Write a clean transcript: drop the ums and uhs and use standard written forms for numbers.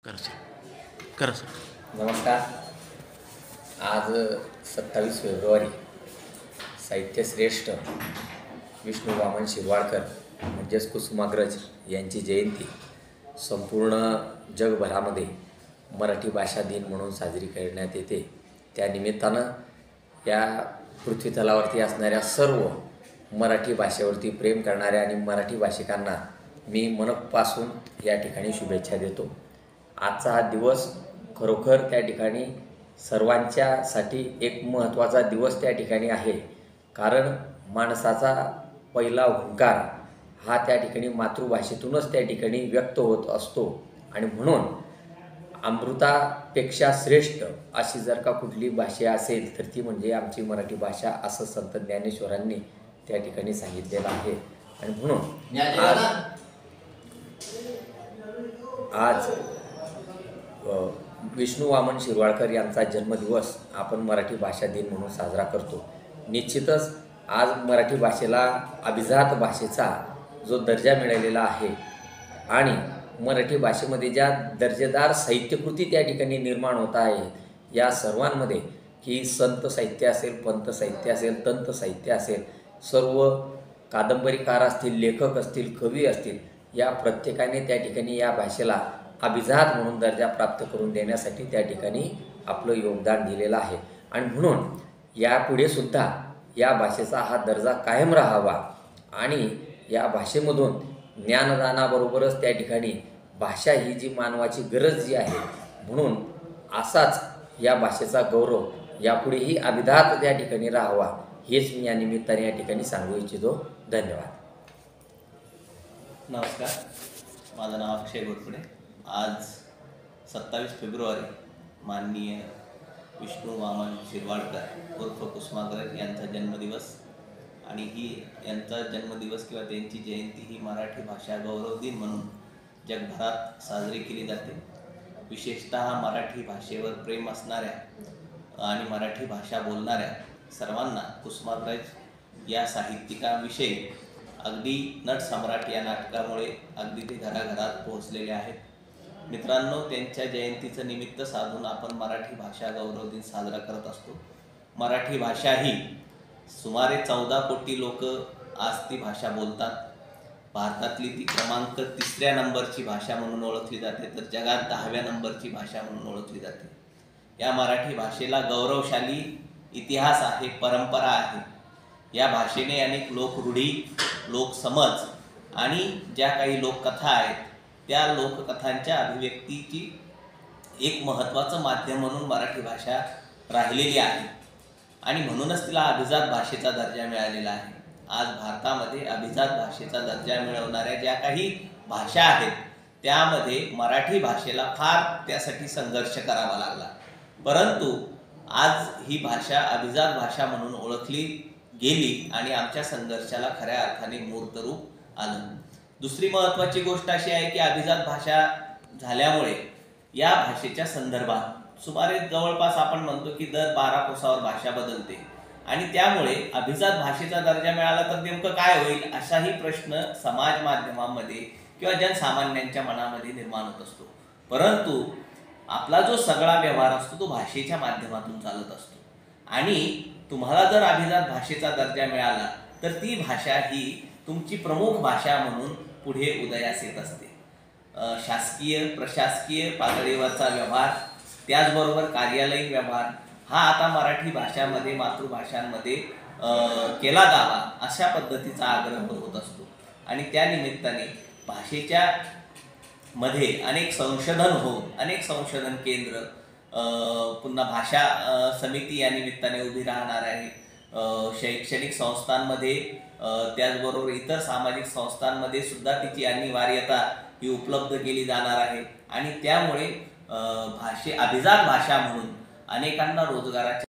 करा सर, करा सर. नमस्कार. आज 27 फेब्रुवारी साहित्यश्रेष्ठ विष्णू वामन शिरवाडकर म्हणजेच कुसुमाग्रज यांची जयंती संपूर्ण जगभरामध्ये मराठी भाषा दिन म्हणून साजरी करण्यात येते. त्या निमित्तानं या पृथ्वीतलावरती असणाऱ्या सर्व मराठी भाषेवरती प्रेम करणाऱ्या आणि मराठी भाषिकांना मी मनपासून या ठिकाणी शुभेच्छा देतो. आजचा हा दिवस खरोखर त्या ठिकाणी सर्वांच्यासाठी एक महत्त्वाचा दिवस त्या ठिकाणी आहे. कारण माणसाचा पहिला हुंकार हा त्या ठिकाणी मातृभाषेतूनच त्या ठिकाणी व्यक्त होत असतो आणि म्हणून अमृतापेक्षा श्रेष्ठ अशी जर का कुठली भाषा असेल तर ती म्हणजे आमची मराठी भाषा असं संत ज्ञानेश्वरांनी त्या ठिकाणी सांगितलेलं आहे. आणि म्हणून आज विष्णू वामन शिरवाडकर यांचा जन्मदिवस आपण मराठी भाषा दिन म्हणून साजरा करतो. निश्चितच आज मराठी भाषेला अभिजात भाषेचा जो दर्जा मिळालेला आहे आणि मराठी भाषेमध्ये ज्या दर्जेदार साहित्यकृती त्या ठिकाणी निर्माण होत आहे या सर्वांमध्ये की संत साहित्य असेल, पंत साहित्य असेल, तंत साहित्य असेल, सर्व कादंबरीकार असतील, लेखक असतील, कवी असतील, या प्रत्येकाने त्या ठिकाणी या भाषेला अभिजात म्हणून दर्जा प्राप्त करून देण्यासाठी त्या ठिकाणी आपलं योगदान दिलेलं आहे. आणि म्हणून यापुढे सुद्धा या भाषेचा हा दर्जा कायम राहावा आणि या भाषेमधून ज्ञानदानाबरोबरच त्या ठिकाणी भाषा ही जी मानवाची गरज जी आहे म्हणून असाच या भाषेचा गौरव यापुढेही अभिजात त्या ठिकाणी राहावा हेच मी या निमित्ताने या ठिकाणी सांगू इच्छितो. धन्यवाद. नमस्कार. माझं नाव अक्षय घोरपडे. आज 27 फेब्रुवारी माननीय विष्णू वामन शिरवाडकर उर्फ कुसुमाग्रज यांचा जन्मदिवस आणि यांचा जन्मदिवस किंवा त्यांची जयंती ही मराठी भाषा गौरव दिन म्हणून जगभरात साजरी केली जाते. विशेषतः मराठी भाषेवर प्रेम असणाऱ्या आणि मराठी भाषा बोलणाऱ्या सर्वांना कुसुमाग्रज या साहित्यिकाविषयी अगदी नटसम्राट या नाटकामुळे अगदी ते घराघरात पोहोचलेले आहेत. मित्रांनो, त्यांच्या जयंतीचं निमित्त साधून आपण मराठी भाषा गौरव दिन साजरा करत असतो. मराठी भाषा ही सुमारे 14 कोटी लोक आज ती भाषा बोलतात. भारतातली ती क्रमांक 3ऱ्या नंबरची भाषा म्हणून ओळखली जाते तर जगात 10व्या नंबरची भाषा म्हणून ओळखली जाते. या मराठी भाषेला गौरवशाली इतिहास आहे, परंपरा आहे. या भाषेने अनेक लोकरूढी, लोकसमज आणि ज्या काही लोककथा आहेत त्या लोककथांच्या अभिव्यक्तीची एक महत्त्वाचं माध्यम म्हणून मराठी भाषा राहिलेली आहे आणि म्हणूनच तिला अभिजात भाषेचा दर्जा मिळालेला आहे. आज भारतामध्ये अभिजात भाषेचा दर्जा मिळवणाऱ्या ज्या काही भाषा आहेत त्यामध्ये मराठी भाषेला फार त्यासाठी संघर्ष करावा लागला, परंतु आज ही भाषा अभिजात भाषा म्हणून ओळखली गेली आणि आमच्या संघर्षाला खऱ्या अर्थाने मूर्त रूप आलं. दुसरी महत्त्वाची गोष्ट अशी आहे की अभिजात भाषा झाल्यामुळे या भाषेच्या संदर्भात सुमारे जवळपास आपण म्हणतो की दर 12 कोसावर भाषा बदलते आणि त्यामुळे अभिजात भाषेचा दर्जा मिळाला तर नेमकं काय होईल असाही प्रश्न समाज माध्यमांमध्ये किंवा जनसामान्यांच्या मनामध्ये निर्माण होत असतो. परंतु आपला जो सगळा व्यवहार असतो तो भाषेच्या माध्यमातून चालत असतो आणि तुम्हाला जर अभिजात भाषेचा दर्जा मिळाला तर ती भाषा ही तुमची प्रमुख भाषा म्हणून पुढे उदयास येत असते. शासकीय प्रशासकीय पातळीवरचा व्यवहार त्याचबरोबर कार्यालयीन व्यवहार हा आता मराठी भाषांमध्ये मातृभाषांमध्ये केला जावा अशा पद्धतीचा आग्रह होत असतो आणि त्या निमित्ताने भाषेच्या मध्ये अनेक संशोधन होऊन अनेक संशोधन केंद्र पुन्हा भाषा समिती या निमित्ताने उभी राहणार आहे. शैक्षणिक संस्थांमध्ये त्याचबरोबर इतर सामाजिक संस्थांमध्ये सुद्धा तिची अनिवार्यता ही उपलब्ध केली जाणार आहे आणि त्यामुळे अभिजात भाषा म्हणून अनेकांना रोजगाराच्या